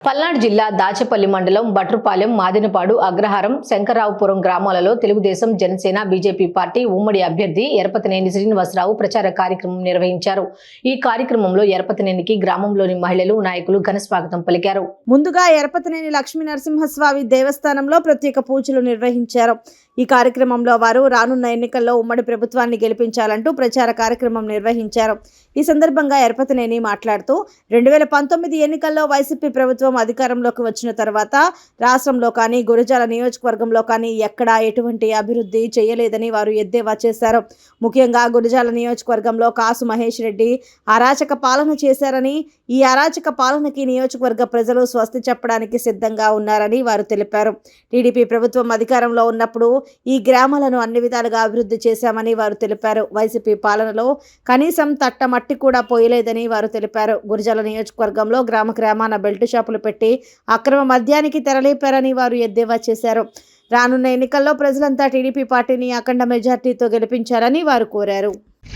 పల్నాడు జిల్లా దాచేపల్లి మండలం బట్రుపాలెం, మాదినపాడు, అగ్రహారం, శంకర్రావుపురం గ్రామాలలో తెలుగుదేశం, జనసేన, బీజేపీ పార్టీ ఉమ్మడి అభ్యర్థి ఎరపతినేని శ్రీనివాసరావు ప్రచార కార్యక్రమం నిర్వహించారు. ఈ కార్యక్రమంలో ఎరపతినేనికి గ్రామంలోని మహిళలు, నాయకులు ఘన స్వాగతం పలికారు. ముందుగా ఎరపతినేని లక్ష్మీ నరసింహస్వామి దేవస్థానంలో ప్రత్యేక పూజలు నిర్వహించారు. ఈ కార్యక్రమంలో వారు రానున్న ఎన్నికల్లో ఉమ్మడి ప్రభుత్వాన్ని గెలిపించాలంటూ ప్రచార కార్యక్రమం నిర్వహించారు. ఈ సందర్భంగా ఎరపతినేని మాట్లాడుతూ 2019 ఎన్నికల్లో వైసీపీ ప్రభుత్వం అధికారంలోకి వచ్చిన తర్వాత రాష్ట్రంలో కానీ గురజాల నియోజకవర్గంలో కానీ ఎక్కడా ఎటువంటి అభివృద్ధి చేయలేదని వారు ఎద్దేవా చేశారు. ముఖ్యంగా గురజాల నియోజకవర్గంలో కాసు మహేష్ రెడ్డి అరాచక పాలన చేశారని, ఈ అరాచక పాలనకి నియోజకవర్గ ప్రజలు స్వస్తి చెప్పడానికి సిద్ధంగా ఉన్నారని వారు తెలిపారు. టీడీపీ ప్రభుత్వం అధికారంలో ఉన్నప్పుడు ఈ గ్రామాలను అన్ని విధాలుగా అభివృద్ధి చేశామని వారు తెలిపారు. వైసీపీ పాలనలో కనీసం తట్టమట్టి కూడా పోయలేదని వారు తెలిపారు. గురజాల నియోజకవర్గంలో గ్రామాన బెల్ట్ షాపులు పెట్టి అక్రమ మద్యానికి తెరలేపారని వారు ఎద్దేవా చేశారు. రానున్న ఎన్నికల్లో ప్రజలంతా టీడీపీ పార్టీని అఖండ మెజార్టీతో గెలిపించాలని వారు కోరారు.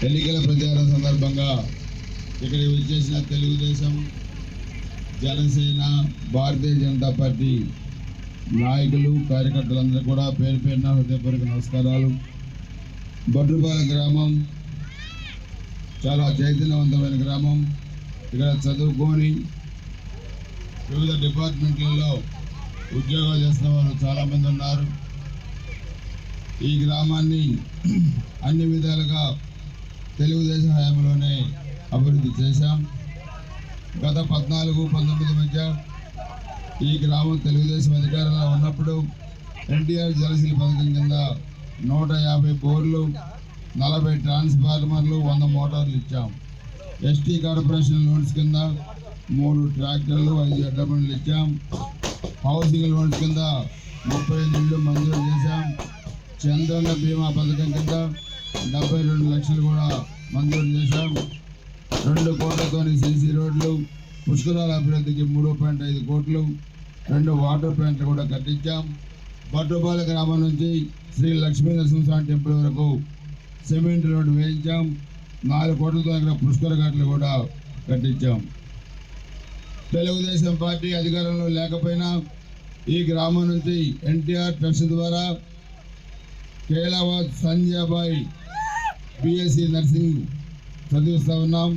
ఎన్నికల ప్రచారం సందర్భంగా ఇక్కడికి వచ్చేసిన తెలుగుదేశం, జనసేన, భారతీయ జనతా పార్టీ నాయకులు, కార్యకర్తలందరూ కూడా పేరు పేరున హృదయపూర్వక నమస్కారాలు. బట్రుపాలెం గ్రామం చాలా చైతన్యవంతమైన గ్రామం. ఇక్కడ చదువుకొని వివిధ డిపార్ట్మెంట్లలో ఉద్యోగాలు చేస్తున్న వారు చాలామంది ఉన్నారు. ఈ గ్రామాన్ని అన్ని విధాలుగా తెలుగుదేశం హయాంలోనే అభివృద్ధి చేశాం. గత 14-19 మధ్య ఈ గ్రామం తెలుగుదేశం అధికారంలో ఉన్నప్పుడు ఎన్టీఆర్ జలశీల పథకం కింద 150 బోర్లు, 40 ట్రాన్స్ఫార్మర్లు, 100 మోటార్లు ఇచ్చాం. ఎస్టీ కార్పొరేషన్ లోన్స్ కింద 3 ట్రాక్టర్లు, 5 ఎడ్ల బండ్లు ఇచ్చాం. హౌసింగ్ లోన్స్ కింద 35 ఇళ్ళు మంజూరు చేశాం. చంద్రన్న బీమా పథకం కింద 72 లక్షలు కూడా మంజూరు చేశాం. 2 కోట్లతోని సీసీ రోడ్లు, పుష్కరాల అభివృద్ధికి 3.5 కోట్లు, 2 వాటర్ ప్లాంట్లు కూడా కట్టించాం. బట్రుపాలెం గ్రామం నుంచి శ్రీ లక్ష్మీ నరసింహస్వామి టెంపుల్ వరకు సిమెంట్ రోడ్డు వేయించాం. 4 కోట్లతో ఇక్కడ పుష్కర ఘాట్లు కూడా కట్టించాం. తెలుగుదేశం పార్టీ అధికారంలో లేకపోయినా ఈ గ్రామం నుంచి ఎన్టీఆర్ ట్రస్ట్ ద్వారా కేలావత్ సంజయబాయి బిఎస్సి నర్సింగ్ చదివిస్తూ ఉన్నాం.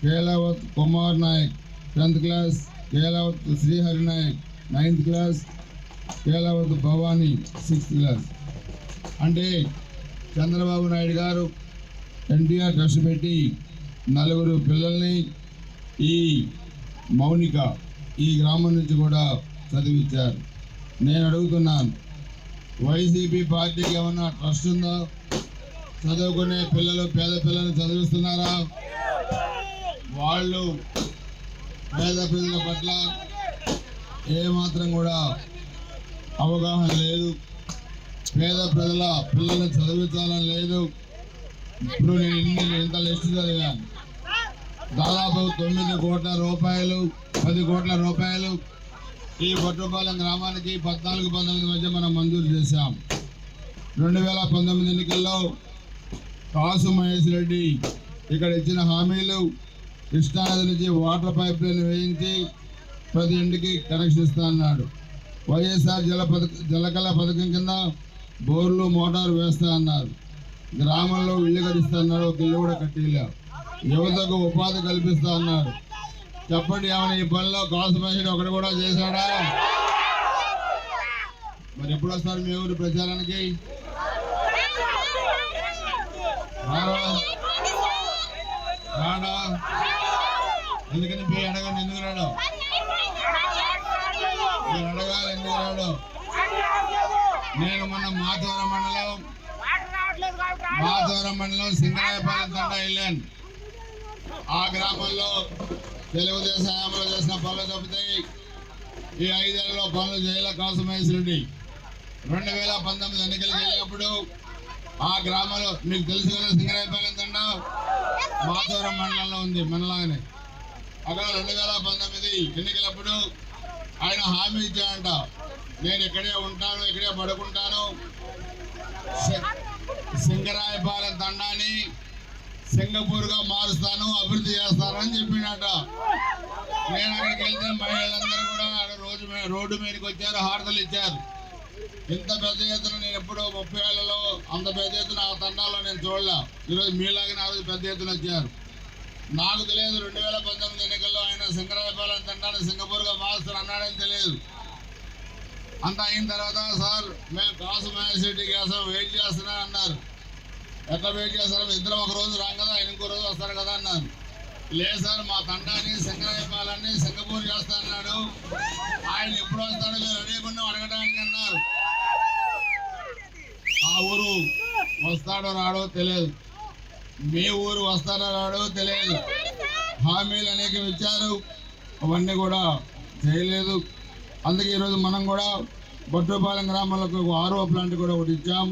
Kelavath Kumar Naik 10th class, Kelavath Srihari Naik 9th class, Kelavath Bhavani 6th class. అంటే చంద్రబాబు నాయుడు గారు ఎన్టీఆర్ ట్రస్ట్ పెట్టి 4 పిల్లల్ని ఈ మౌనిక ఈ గ్రామం నుంచి కూడా చదివించారు. నేను అడుగుతున్నాను, వైసీపీ పార్టీకి ఏమన్నా ట్రస్ట్ ఉందా? చదువుకునే పిల్లలు, పేద పిల్లలు చదివిస్తున్నారా? వాళ్ళు పేద ప్రజల పట్ల ఏమాత్రం కూడా అవగాహన లేదు. పేద ప్రజల పిల్లల్ని చదివించాలని లేదు. ఇప్పుడు నేను ఇంత లిస్ట్ చదివాను. దాదాపు 9 కోట్ల రూపాయలు, 10 కోట్ల రూపాయలు ఈ బట్రుపాలెం గ్రామానికి 14-19 మధ్య మనం మంజూరు చేశాం. 2019 ఎన్నికల్లో కాసు మహేష్ రెడ్డి ఇక్కడ ఇచ్చిన హామీలు కృష్ణానది నుంచి వాటర్ పైప్ లైన్ వేయించి ప్రతి ఇంటికి కనెక్షన్ ఇస్తా అన్నాడు. వైఎస్ఆర్ జలకళ పథకం కింద బోర్లు, మోటార్ వేస్తా అన్నారు. గ్రామంలో ఇల్లు కట్టిస్తా అన్నాడు. ఒక ఇల్లు కూడా కట్టిలా. యువతకు ఉపాధి కల్పిస్తా అన్నారు. చెప్పండి, ఏమైనా ఈ పనిలో కాసు మహేష్ ఒకటి కూడా చేశాడా? మరి ఎప్పుడు వస్తారు మీ ఊరు ప్రచారానికి? రాడా? ఎందుకని మీ అడగండి, ఎందుకు రాడు? మీరు అడగాలి, ఎందుకు రాడు? నేను మొన్న మాధవరం మండలం సింగరాయపాలెం తండా వెళ్ళాను. ఆ గ్రామంలో తెలుగుదేశం హయాంలో చేసిన పనులు తప్పితే ఈ 5 ఏళ్లలో పనులు చేయలే కాసు మహేష్ రెడ్డి. 2019 ఎన్నికలకు వెళ్ళినప్పుడు ఆ గ్రామంలో మీకు తెలుసు కదా, సింగరాయపాలెం తండా మాధవరం మండలంలో ఉంది, మనలాగానే. అక్కడ 2019 ఎన్నికలప్పుడు ఆయన హామీ ఇచ్చాడంట, నేను ఇక్కడే ఉంటాను, ఇక్కడే పడుకుంటాను, సింగరాయపాలెం తండాని సింగపూర్గా మారుస్తాను, అభివృద్ధి చేస్తానని చెప్పినట. నేను అక్కడికి వెళ్తే మహిళలందరూ కూడా రోడ్డు మీదకి వచ్చారు, హారతలు ఇచ్చారు. ఇంత పెద్ద ఎత్తున నేను ఎప్పుడో 30 ఏళ్లలో అంత పెద్ద ఎత్తున ఆ తండాల్లో నేను చూడలే. ఈరోజు మీలాగే ఆ రోజు పెద్ద ఎత్తున వచ్చారు. నాకు తెలియదు 2019 ఎన్నికల్లో ఆయన శంకరాయపాలెం తండాన్ని సింగపూర్గా మారుస్తారు అన్నాడని తెలియదు. అంత అయిన తర్వాత సార్ మేము కాసు మ్యాజిస్ట్రేట్ కోసం వెయిట్ చేస్తున్నా అన్నారు. ఎట్లా వెయిట్ చేస్తారు, ఇద్దరం ఒక రోజు రాం కదా, ఆయన ఇంకో రోజు వస్తారు కదా అన్నారు. లేదు సార్ మా తండాన్ని శంకరాయపాలెన్ని సింగపూర్ చేస్తా అన్నాడు. ఆయన ఎప్పుడు వస్తాడో మీరు రెడీగా అడగడానికి అన్నారు. ఆ ఊరు వస్తాడో రాడో తెలియదు, మీ ఊరు వస్తాడో రాడో తెలియదు. హామీలు అనేకం ఇచ్చారు, అవన్నీ కూడా చేయలేదు. అందుకే ఈరోజు మనం కూడా బొట్టుపాలెం గ్రామంలో RO ప్లాంట్ కూడా ఒకటి ఇచ్చాం.